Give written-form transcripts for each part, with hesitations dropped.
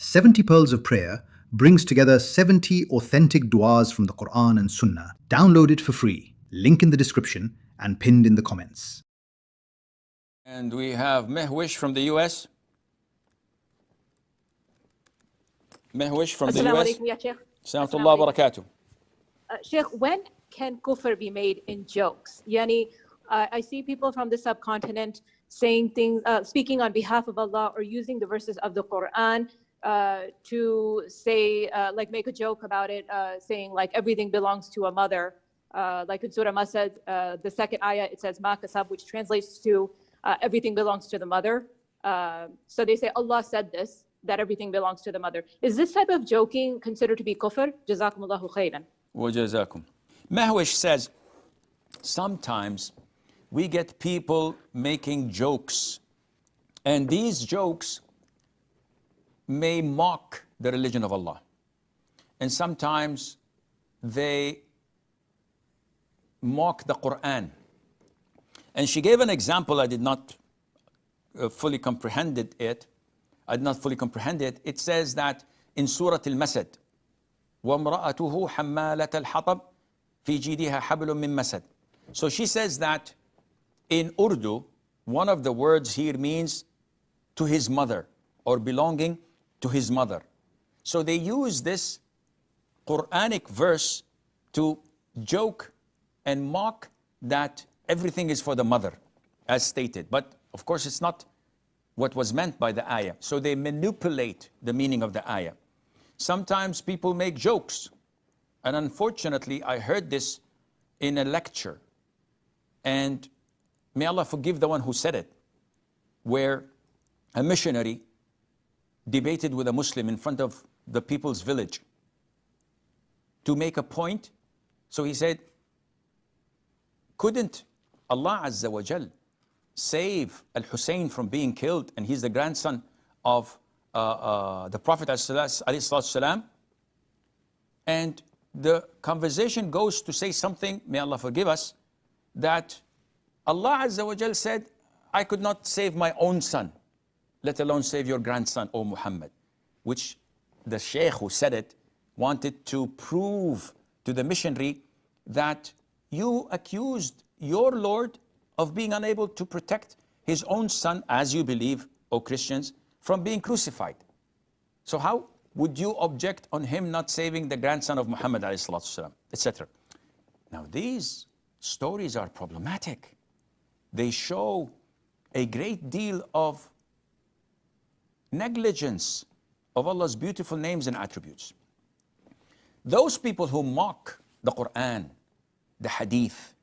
70 Pearls of Prayer brings together 70 authentic du'as from the Quran and Sunnah. Download it for free. Link in the description and pinned in the comments. And we have Mehwish from the US. Mehwish from the US. Assalamu alaikum, ya Sheikh. Assalamu alaikum. Barakatuh. Sheikh, when can kufr be made in jokes? Yani, I see people from the subcontinent saying things, speaking on behalf of Allah or using the verses of the Quran to say, like make a joke about it, saying like everything belongs to a mother. Like in Surah Masad, the second ayah, it says ma kasab, which translates to everything belongs to the mother. So they say Allah said this, that everything belongs to the mother. Is this type of joking considered to be kufr? Jazakumullahu khairan. Wa jazakum. Mehwish says, sometimes we get people making jokes, and these jokes may mock the religion of Allah. And sometimes they mock the Quran. And she gave an example. I did not fully comprehend it. It says that in Surah Al-Masad, وَامْرَأَتُهُ حَمَّالَةَ الْحَطَبِ فِي جِيدِهَا حَبْلٌ مِّن مَسَدٍ. So she says that in Urdu, one of the words here means to his mother or belonging to his mother. So they use this Quranic verse to joke and mock that everything is for the mother, as stated. But of course, it's not what was meant by the ayah. So they manipulate the meaning of the ayah. Sometimes people make jokes. And unfortunately, I heard this in a lecture. And may Allah forgive the one who said it, where a missionary debated with a Muslim in front of the people's village to make a point. So he said, couldn't Allah Azza wa Jal save Al-Hussein from being killed, and he's the grandson of the Prophet ﷺ? And the conversation goes to say something, may Allah forgive us, that Allah Azza wa Jal said, I could not save my own son, let alone save your grandson, O Muhammad. Which the Shaykh who said it wanted to prove to the missionary that you accused your Lord of being unable to protect his own son, as you believe, O Christians, from being crucified. So how would you object on him not saving the grandson of Muhammad, etc.? Now these stories are problematic. They show a great deal of negligence of Allah's beautiful names and attributes. Those people who mock the Quran, the Hadith,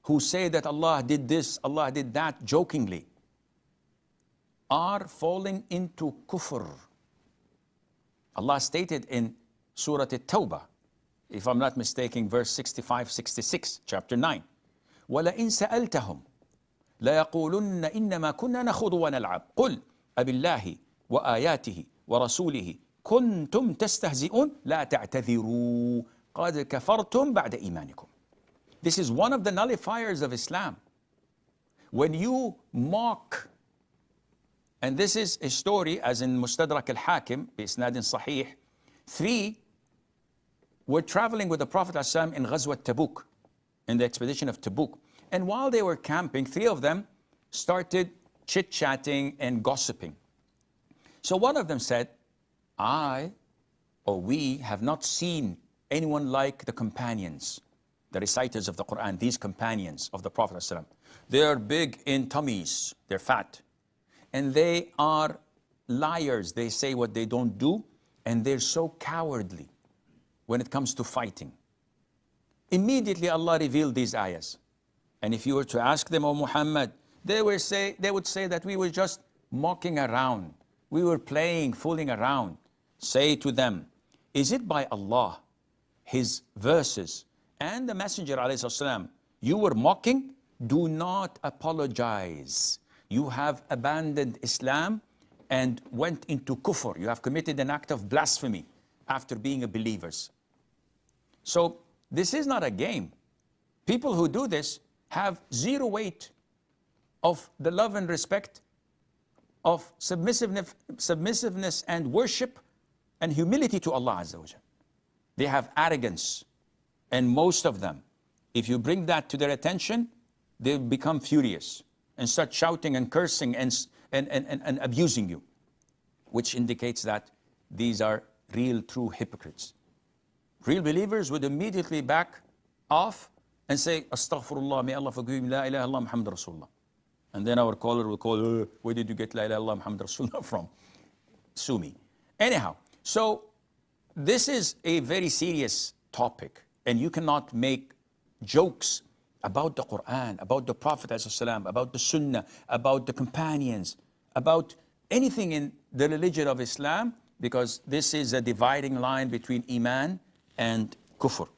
who say that Allah did this, Allah did that jokingly, are falling into kufr. Allah stated in Surah At-Tawbah, if I'm not mistaken, verse 65-66, chapter 9, وَلَئِن سَأَلْتَهُمْ لَيَقُولُنَّ إِنَّمَا كُنَّا نَخُوضُ وَنَلْعَبُ قُلْ أَبِاللَّهِ وَآيَاتِهِ وَرَسُولِهِ كُنْتُمْ تَسْتَهْزِئُونَ لَا تَعْتَذِرُوا قَدْ كَفَرْتُمْ بَعْدَ إِيمَانِكُمْ. This is one of the nullifiers of Islam. When you mock, and this is a story as in Mustadrak Al Hakim, بإسناد صحيح, 3 were traveling with the Prophet ﷺ in Ghazwat Tabuk, in the expedition of Tabuk. And while they were camping, 3 of them started chit-chatting and gossiping. So one of them said, we have not seen anyone like the companions, the reciters of the Quran, these companions of the Prophet ﷺ. They are big in tummies, they're fat. And they are liars, they say what they don't do, and they're so cowardly when it comes to fighting. Immediately Allah revealed these ayahs. And if you were to ask them, O Muhammad, they would say that we were just mocking around. We were playing, fooling around. Say to them, is it by Allah, His verses, and the Messenger ﷺ, you were mocking? Do not apologize. You have abandoned Islam and went into kufr. You have committed an act of blasphemy after being a believers. So this is not a game. People who do this have zero weight of the love and respect of submissiveness and worship and humility to Allah Azza wa Jal. They have arrogance. And most of them, if you bring that to their attention, they become furious and start shouting and cursing and abusing you, which indicates that these are real, true hypocrites. Real believers would immediately back off and say, Astaghfirullah, may Allah forgive me, La ilaha illallah Muhammad Rasulullah. And then our caller will call, where did you get La ilaha illallah Muhammad Rasulullah from? Sue me. Anyhow, so this is a very serious topic, and you cannot make jokes about the Quran, about the Prophet ﷺ, about the Sunnah, about the companions, about anything in the religion of Islam, because this is a dividing line between Iman and Kufr.